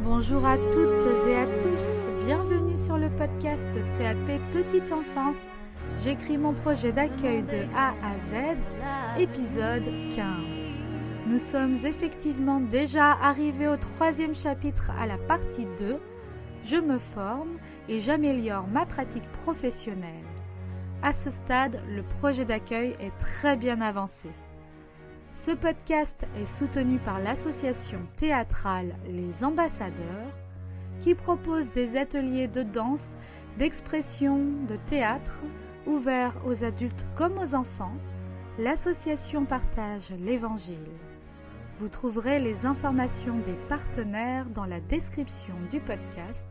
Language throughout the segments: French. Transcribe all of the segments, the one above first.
Bonjour à toutes et à tous, bienvenue sur le podcast CAP Petite Enfance. J'écris mon projet d'accueil de A à Z, épisode 15. Nous sommes effectivement déjà arrivés au 3e chapitre à la partie 2. Je me forme et j'améliore ma pratique professionnelle. À ce stade, le projet d'accueil est très bien avancé. Ce podcast est soutenu par l'association théâtrale Les Ambassadeurs qui propose des ateliers de danse, d'expression, de théâtre ouverts aux adultes comme aux enfants. L'association partage l'Évangile. Vous trouverez les informations des partenaires dans la description du podcast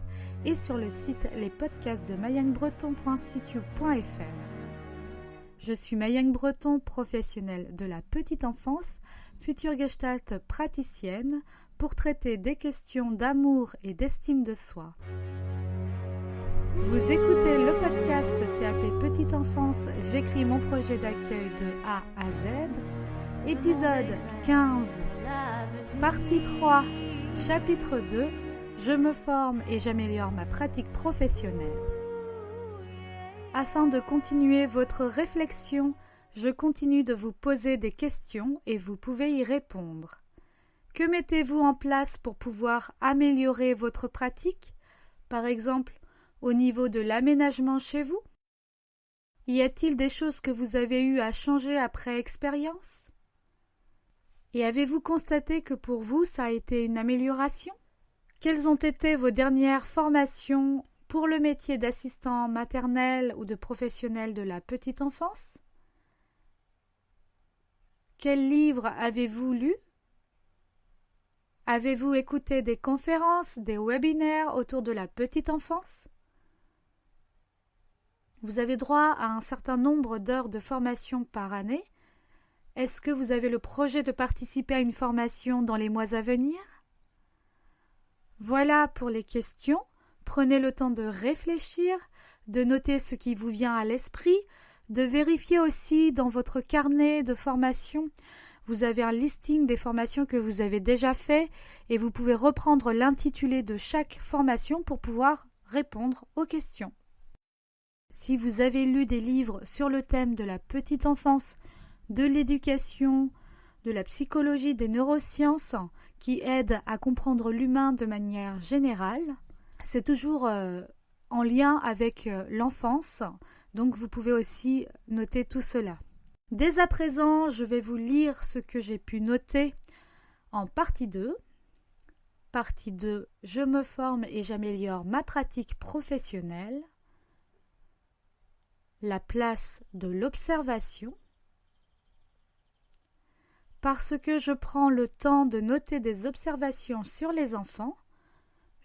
et sur le site lespodcastsdemayangBreton.situ.fr. Je suis Mayang Breton, professionnelle de la petite enfance, future gestalt praticienne pour traiter des questions d'amour et d'estime de soi. Vous écoutez le podcast CAP Petite Enfance, j'écris mon projet d'accueil de A à Z, épisode 15, partie 3, chapitre 2, je me forme et j'améliore ma pratique professionnelle. Afin de continuer votre réflexion, je continue de vous poser des questions et vous pouvez y répondre. Que mettez-vous en place pour pouvoir améliorer votre pratique, par exemple au niveau de l'aménagement chez vous? Y a-t-il des choses que vous avez eu à changer après expérience? Et avez-vous constaté que pour vous ça a été une amélioration? Quelles ont été vos dernières formations pour le métier d'assistant maternel ou de professionnel de la petite enfance? Quels livres avez-vous lus? Avez-vous écouté des conférences, des webinaires autour de la petite enfance? Vous avez droit à un certain nombre d'heures de formation par année. Est-ce que vous avez le projet de participer à une formation dans les mois à venir? Voilà pour les questions. Prenez le temps de réfléchir, de noter ce qui vous vient à l'esprit, de vérifier aussi dans votre carnet de formation. Vous avez un listing des formations que vous avez déjà fait et vous pouvez reprendre l'intitulé de chaque formation pour pouvoir répondre aux questions. Si vous avez lu des livres sur le thème de la petite enfance, de l'éducation, de la psychologie, des neurosciences qui aident à comprendre l'humain de manière générale, c'est toujours en lien avec l'enfance, donc vous pouvez aussi noter tout cela. Dès à présent, je vais vous lire ce que j'ai pu noter en partie 2. Partie 2, je me forme et j'améliore ma pratique professionnelle. La place de l'observation. Parce que je prends le temps de noter des observations sur les enfants,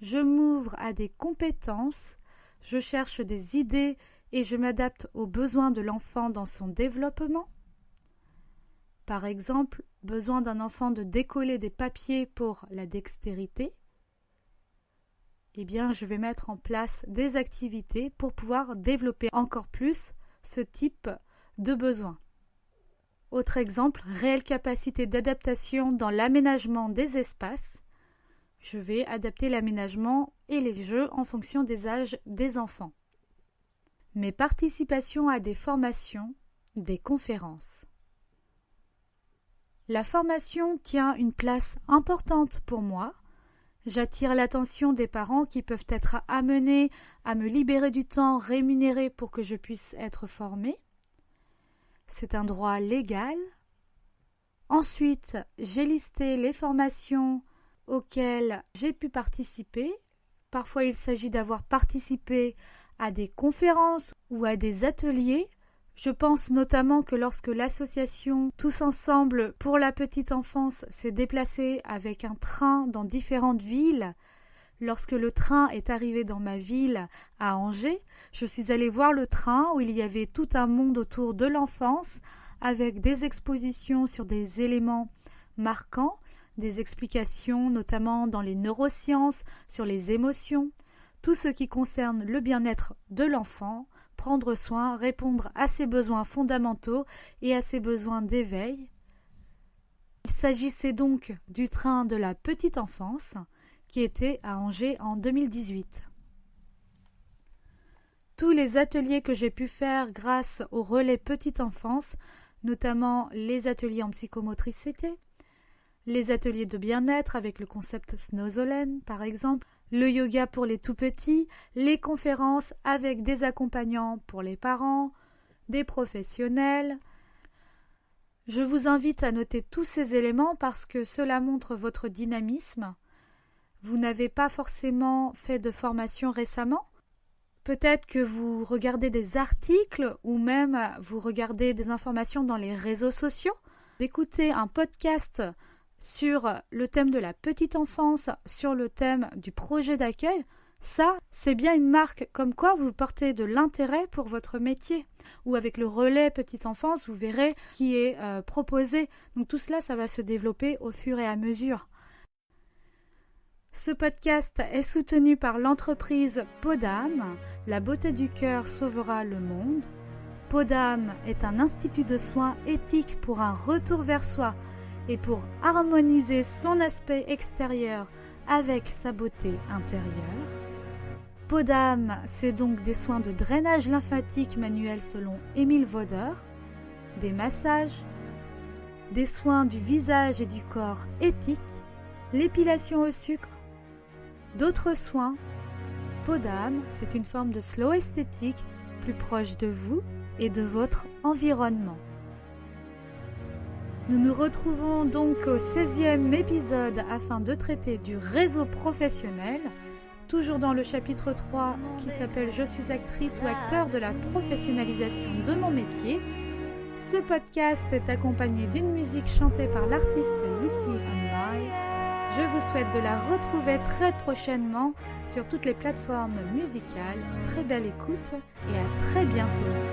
je m'ouvre à des compétences, je cherche des idées et je m'adapte aux besoins de l'enfant dans son développement. Par exemple, besoin d'un enfant de décoller des papiers pour la dextérité. Eh bien, je vais mettre en place des activités pour pouvoir développer encore plus ce type de besoin. Autre exemple, réelle capacité d'adaptation dans l'aménagement des espaces. Je vais adapter l'aménagement et les jeux en fonction des âges des enfants. Mes participations à des formations, des conférences. La formation tient une place importante pour moi. J'attire l'attention des parents qui peuvent être amenés à me libérer du temps rémunéré pour que je puisse être formée. C'est un droit légal. Ensuite, j'ai listé les formations auxquelles j'ai pu participer. Parfois, il s'agit d'avoir participé à des conférences ou à des ateliers. Je pense notamment que lorsque l'association Tous Ensemble pour la petite enfance s'est déplacée avec un train dans différentes villes, lorsque le train est arrivé dans ma ville à Angers, je suis allée voir le train où il y avait tout un monde autour de l'enfance avec des expositions sur des éléments marquants, des explications notamment dans les neurosciences, sur les émotions, tout ce qui concerne le bien-être de l'enfant, prendre soin, répondre à ses besoins fondamentaux et à ses besoins d'éveil. Il s'agissait donc du train de la petite enfance qui était à Angers en 2018. Tous les ateliers que j'ai pu faire grâce au relais petite enfance, notamment les ateliers en psychomotricité, les ateliers de bien-être avec le concept Snozolen par exemple, le yoga pour les tout-petits, les conférences avec des accompagnants pour les parents, des professionnels. Je vous invite à noter tous ces éléments parce que cela montre votre dynamisme. Vous n'avez pas forcément fait de formation récemment. Peut-être que vous regardez des articles ou même vous regardez des informations dans les réseaux sociaux, d'écouter un podcast sur le thème de la petite enfance, sur le thème du projet d'accueil. Ça, c'est bien une marque comme quoi vous portez de l'intérêt pour votre métier. Ou avec le relais petite enfance, vous verrez qui est proposé. Donc tout cela, ça va se développer au fur et à mesure. Ce podcast est soutenu par l'entreprise Podam. La beauté du cœur sauvera le monde. Podam est un institut de soins éthiques pour un retour vers soi et pour harmoniser son aspect extérieur avec sa beauté intérieure. Podam, c'est donc des soins de drainage lymphatique manuel selon Émile Vauder, des massages, des soins du visage et du corps éthiques, l'épilation au sucre, d'autres soins. Podam, c'est une forme de slow esthétique plus proche de vous et de votre environnement. Nous nous retrouvons donc au 16e épisode afin de traiter du réseau professionnel, toujours dans le chapitre 3 qui s'appelle « Je suis actrice ou acteur de la professionnalisation de mon métier ». Ce podcast est accompagné d'une musique chantée par l'artiste Lucy Onmai. Je vous souhaite de la retrouver très prochainement sur toutes les plateformes musicales. Très belle écoute et à très bientôt.